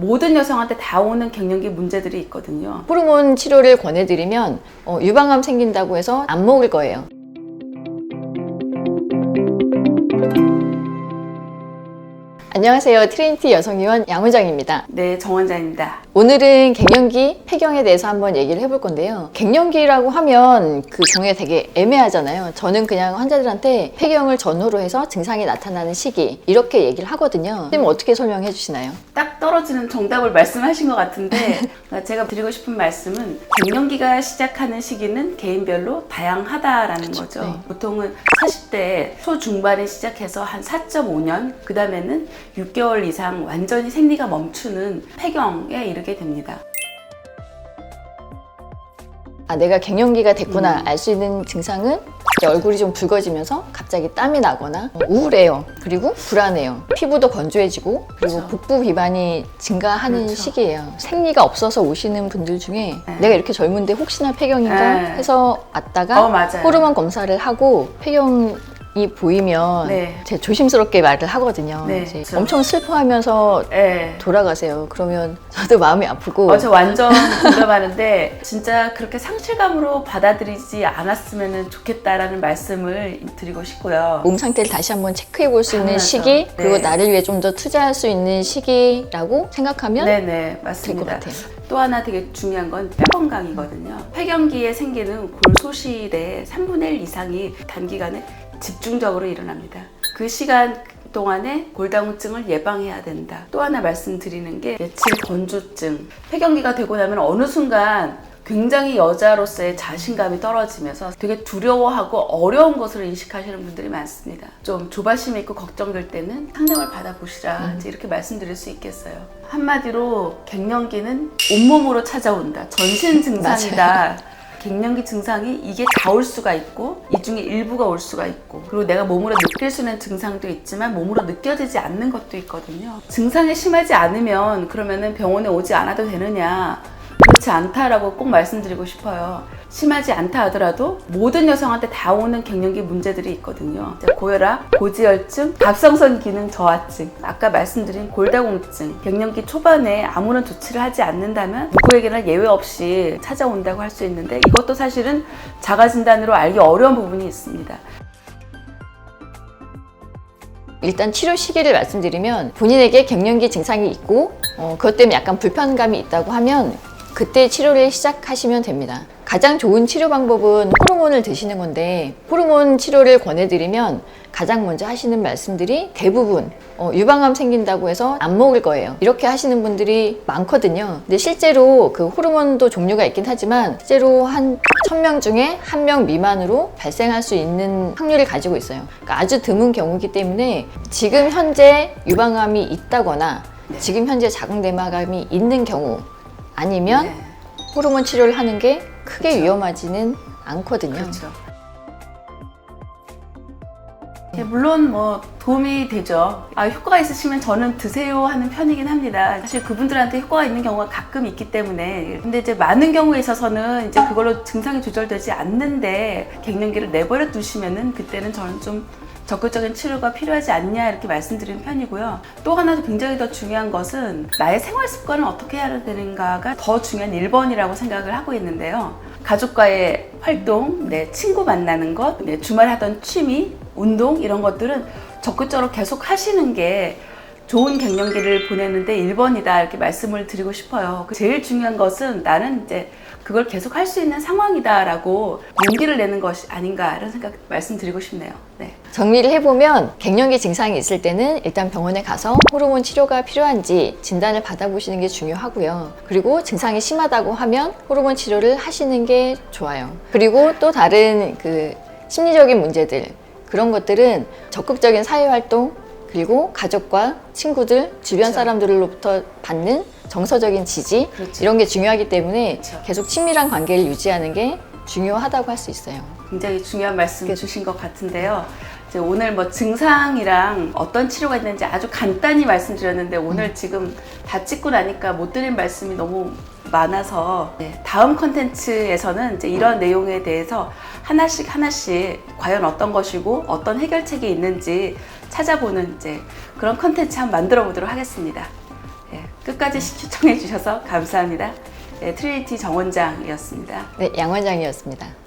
모든 여성한테 다 오는 갱년기 문제들이 있거든요. 호르몬 치료를 권해드리면 유방암 생긴다고 해서 안 먹을 거예요. 안녕하세요. 트리니티 여성의원 양원장입니다. 네, 정원장입니다. 오늘은 갱년기, 폐경에 대해서 한번 얘기를 해볼 건데요. 갱년기라고 하면 그 종류가 되게 애매하잖아요. 저는 그냥 환자들한테 폐경을 전후로 해서 증상이 나타나는 시기 이렇게 얘기를 하거든요. 선생님 어떻게 설명해 주시나요? 딱 떨어지는 정답을 말씀하신 것 같은데 제가 드리고 싶은 말씀은 갱년기가 시작하는 시기는 개인별로 다양하다라는 거죠. 네. 보통은 40대 초중반에 시작해서 한 4.5년 그 다음에는 6개월 이상 완전히 생리가 멈추는 폐경에 이르게 됩니다. 내가 갱년기가 됐구나 알 수 있는 증상은 얼굴이 좀 붉어지면서 갑자기 땀이 나거나 우울해요. 그리고 불안해요. 피부도 건조해지고 그리고 그렇죠. 복부 비만이 증가하는 그렇죠. 시기예요. 생리가 없어서 오시는 분들 중에 네. 내가 이렇게 젊은데 혹시나 폐경인가 네. 해서 왔다가 맞아요. 호르몬 검사를 하고 폐경이 보이면 네. 제가 조심스럽게 말을 하거든요. 네, 이제 그렇죠. 엄청 슬퍼하면서 네. 돌아가세요. 그러면 저도 마음이 아프고 저 완전 공감하는데 진짜 그렇게 상실감으로 받아들이지 않았으면 좋겠다라는 말씀을 드리고 싶고요. 몸 상태를 다시 한번 체크해 볼 수 있는 당연하죠. 시기 그리고 네. 나를 위해 좀 더 투자할 수 있는 시기라고 생각하면 네네, 될 것 맞습니다. 같아요. 또 하나 되게 중요한 건 뼈 건강이거든요. 폐경기에 생기는 골소실의 3분의 1 이상이 단기간에 집중적으로 일어납니다. 그 시간 동안에 골다공증을 예방해야 된다. 또 하나 말씀드리는 게 질건조증. 폐경기가 되고 나면 어느 순간 굉장히 여자로서의 자신감이 떨어지면서 되게 두려워하고 어려운 것으로 인식하시는 분들이 많습니다. 좀 조바심 있고 걱정될 때는 상담을 받아보시라 이제 이렇게 말씀드릴 수 있겠어요. 한마디로 갱년기는 온몸으로 찾아온다. 전신 증상이다. 갱년기 증상이 이게 다 올 수가 있고 이 중에 일부가 올 수가 있고 그리고 내가 몸으로 느낄 수 있는 증상도 있지만 몸으로 느껴지지 않는 것도 있거든요. 증상이 심하지 않으면 그러면은 병원에 오지 않아도 되느냐? 그렇지 않다라고 꼭 말씀드리고 싶어요. 심하지 않다 하더라도 모든 여성한테 다 오는 갱년기 문제들이 있거든요. 고혈압, 고지혈증, 갑상선 기능 저하증, 아까 말씀드린 골다공증, 갱년기 초반에 아무런 조치를 하지 않는다면 누구에게나 예외 없이 찾아온다고 할 수 있는데 이것도 사실은 자가진단으로 알기 어려운 부분이 있습니다. 일단 치료 시기를 말씀드리면 본인에게 갱년기 증상이 있고 그것 때문에 약간 불편감이 있다고 하면 그때 치료를 시작하시면 됩니다. 가장 좋은 치료 방법은 호르몬을 드시는 건데 호르몬 치료를 권해드리면 가장 먼저 하시는 말씀들이 대부분 유방암 생긴다고 해서 안 먹을 거예요. 이렇게 하시는 분들이 많거든요. 근데 실제로 그 호르몬도 종류가 있긴 하지만 실제로 한 1000명 중에 1명 미만으로 발생할 수 있는 확률을 가지고 있어요. 그러니까 아주 드문 경우이기 때문에 지금 현재 유방암이 있다거나 지금 현재 자궁내막암이 있는 경우 아니면 호르몬 치료를 하는 게 크게 위험하지는 않거든요. 그렇죠. 물론 뭐 도움이 되죠. 효과가 있으시면 저는 드세요 하는 편이긴 합니다. 사실 그분들한테 효과가 있는 경우가 가끔 있기 때문에 근데 이제 많은 경우에 있어서는 이제 그걸로 증상이 조절되지 않는데 갱년기를 내버려 두시면은 그때는 저는 좀 적극적인 치료가 필요하지 않냐 이렇게 말씀드리는 편이고요. 또 하나 굉장히 더 중요한 것은 나의 생활 습관을 어떻게 해야 되는가가 더 중요한 1번이라고 생각을 하고 있는데요. 가족과의 활동, 친구 만나는 것, 주말에 하던 취미, 운동 이런 것들은 적극적으로 계속 하시는 게 좋은 갱년기를 보내는데 1번이다 이렇게 말씀을 드리고 싶어요. 제일 중요한 것은 나는 이제 그걸 계속 할 수 있는 상황이다라고 용기를 내는 것이 아닌가 이런 생각 말씀드리고 싶네요. 네. 정리를 해보면 갱년기 증상이 있을 때는 일단 병원에 가서 호르몬 치료가 필요한지 진단을 받아보시는 게 중요하고요. 그리고 증상이 심하다고 하면 호르몬 치료를 하시는 게 좋아요. 그리고 또 다른 그 심리적인 문제들 그런 것들은 적극적인 사회활동 그리고 가족과 친구들, 주변 그렇죠. 사람들로부터 받는 정서적인 지지 그렇죠. 이런 게 중요하기 때문에 그렇죠. 계속 친밀한 관계를 유지하는 게 중요하다고 할 수 있어요. 굉장히 중요한 말씀 주신 것 같은데요. 이제 오늘 뭐 증상이랑 어떤 치료가 있는지 아주 간단히 말씀드렸는데 오늘 지금 다 찍고 나니까 못 드린 말씀이 너무 많아서 다음 컨텐츠에서는 이제 이런 내용에 대해서 하나씩 과연 어떤 것이고 어떤 해결책이 있는지 찾아보는 이제 그런 컨텐츠 한번 만들어 보도록 하겠습니다. 끝까지 시청해 주셔서 감사합니다. 트리니티 정 원장이었습니다. 네, 양 원장이었습니다.